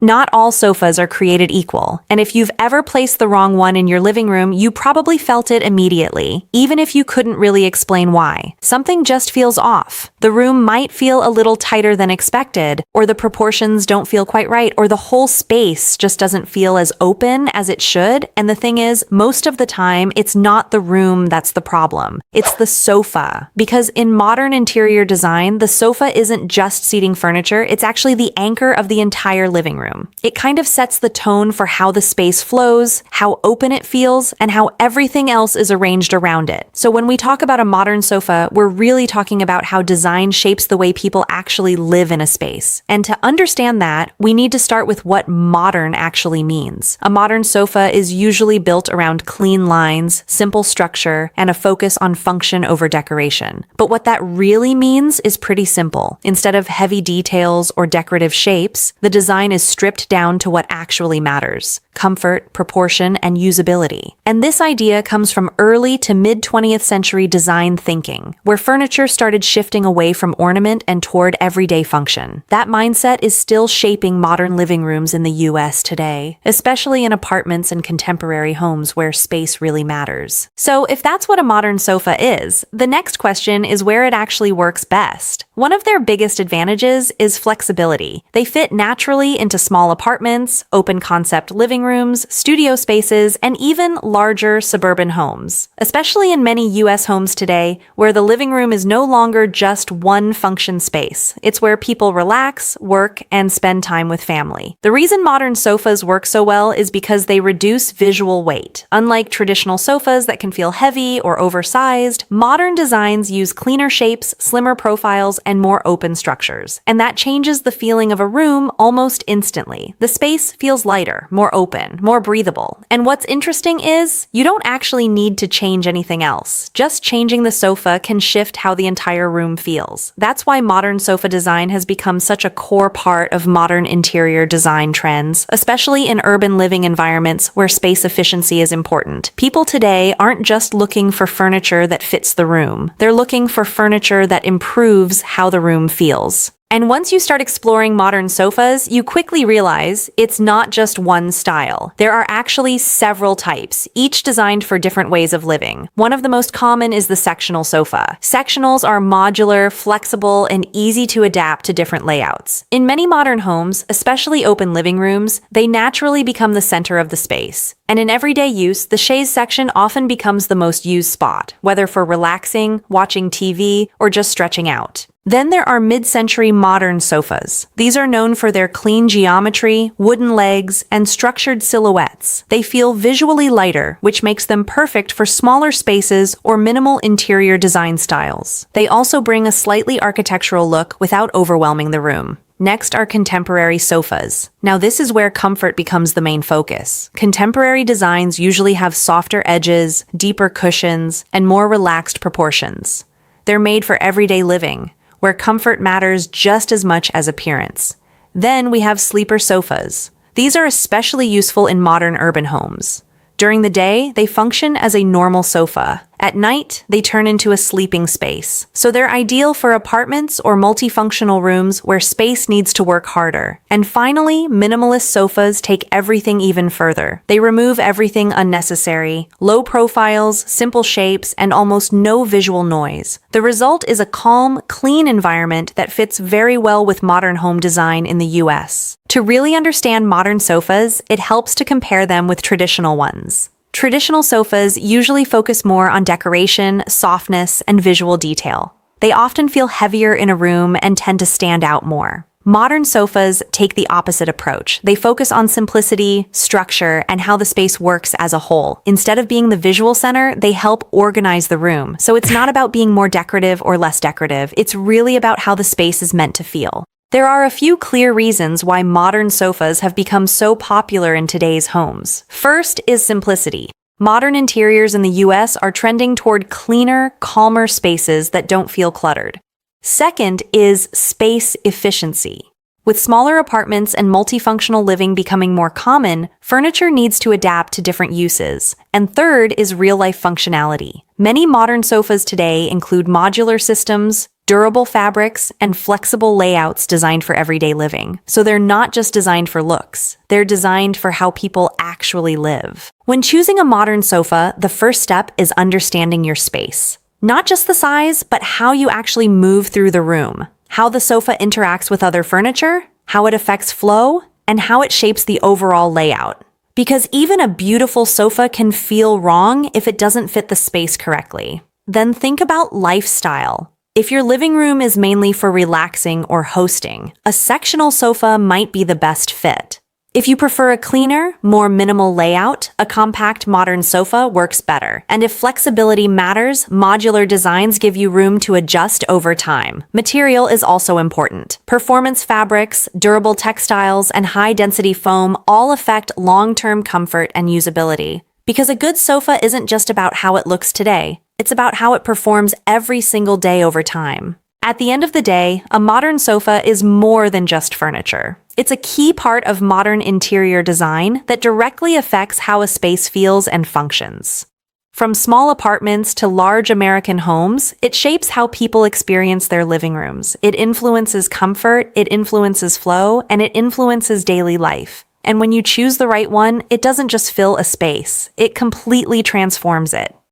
Not all sofas are created equal, and if you've ever placed the wrong one in your living room, you probably felt it immediately, even if you couldn't really explain why. Something just feels off. The room might feel a little tighter than expected, or the proportions don't feel quite right, or the whole space just doesn't feel as open as it should. And the thing is, most of the time, it's not the room that's the problem. It's the sofa. Because in modern interior design, the sofa isn't just seating furniture, it's actually the anchor of the entire living room. It kind of sets the tone for how the space flows, how open it feels, and how everything else is arranged around it. So when we talk about a modern sofa, we're really talking about how design shapes the way people actually live in a space. And to understand that, we need to start with what modern actually means. A modern sofa is usually built around clean lines, simple structure, and a focus on function over decoration. But what that really means is pretty simple. Instead of heavy details or decorative shapes, the design is stripped down to what actually matters: comfort, proportion, and usability. And this idea comes from early to mid-20th century design thinking, where furniture started shifting away from ornament and toward everyday function. That mindset is still shaping modern living rooms in the US today, especially in apartments and contemporary homes where space really matters. So if that's what a modern sofa is, the next question is where it actually works best. One of their biggest advantages is flexibility. They fit naturally into small apartments, open concept living rooms, studio spaces, and even larger suburban homes. Especially in many US homes today, where the living room is no longer just one function space. It's where people relax, work, and spend time with family. The reason modern sofas work so well is because they reduce visual weight. Unlike traditional sofas that can feel heavy or oversized, modern designs use cleaner shapes, slimmer profiles, and more open structures. And that changes the feeling of a room almost instantly. The space feels lighter, more open, more breathable. And what's interesting is, you don't actually need to change anything else. Just changing the sofa can shift how the entire room feels. That's why modern sofa design has become such a core part of modern interior design trends, especially in urban living environments where space efficiency is important. People today aren't just looking for furniture that fits the room. They're looking for furniture that improves how the room feels. And once you start exploring modern sofas, you quickly realize it's not just one style. There are actually several types, each designed for different ways of living. One of the most common is the sectional sofa. Sectionals are modular, flexible, and easy to adapt to different layouts. In many modern homes, especially open living rooms, they naturally become the center of the space. And in everyday use, the chaise section often becomes the most used spot, whether for relaxing, watching TV, or just stretching out. Then there are mid-century modern sofas. These are known for their clean geometry, wooden legs, and structured silhouettes. They feel visually lighter, which makes them perfect for smaller spaces or minimal interior design styles. They also bring a slightly architectural look without overwhelming the room. Next are contemporary sofas. Now this is where comfort becomes the main focus. Contemporary designs usually have softer edges, deeper cushions, and more relaxed proportions. They're made for everyday living, where comfort matters just as much as appearance. Then we have sleeper sofas. These are especially useful in modern urban homes. During the day, they function as a normal sofa. At night, they turn into a sleeping space. So they're ideal for apartments or multifunctional rooms where space needs to work harder. And finally, minimalist sofas take everything even further. They remove everything unnecessary, low profiles, simple shapes, and almost no visual noise. The result is a calm, clean environment that fits very well with modern home design in the US. To really understand modern sofas, it helps to compare them with traditional ones. Traditional sofas usually focus more on decoration, softness, and visual detail. They often feel heavier in a room and tend to stand out more. Modern sofas take the opposite approach. They focus on simplicity, structure, and how the space works as a whole. Instead of being the visual center, they help organize the room. So it's not about being more decorative or less decorative. It's really about how the space is meant to feel. There are a few clear reasons why modern sofas have become so popular in today's homes. First is simplicity. Modern interiors in the US are trending toward cleaner, calmer spaces that don't feel cluttered. Second is space efficiency. With smaller apartments and multifunctional living becoming more common, furniture needs to adapt to different uses. And third is real-life functionality. Many modern sofas today include modular systems, durable fabrics, and flexible layouts designed for everyday living. So they're not just designed for looks, they're designed for how people actually live. When choosing a modern sofa, the first step is understanding your space. Not just the size, but how you actually move through the room, how the sofa interacts with other furniture, how it affects flow, and how it shapes the overall layout. Because even a beautiful sofa can feel wrong if it doesn't fit the space correctly. Then think about lifestyle. If your living room is mainly for relaxing or hosting, a sectional sofa might be the best fit. If you prefer a cleaner, more minimal layout, a compact modern sofa works better. And if flexibility matters, modular designs give you room to adjust over time. Material is also important. Performance fabrics, durable textiles, and high-density foam all affect long-term comfort and usability. Because a good sofa isn't just about how it looks today. It's about how it performs every single day over time. At the end of the day, a modern sofa is more than just furniture. It's a key part of modern interior design that directly affects how a space feels and functions. From small apartments to large American homes, it shapes how people experience their living rooms. It influences comfort, it influences flow, and it influences daily life. And when you choose the right one, it doesn't just fill a space, it completely transforms it.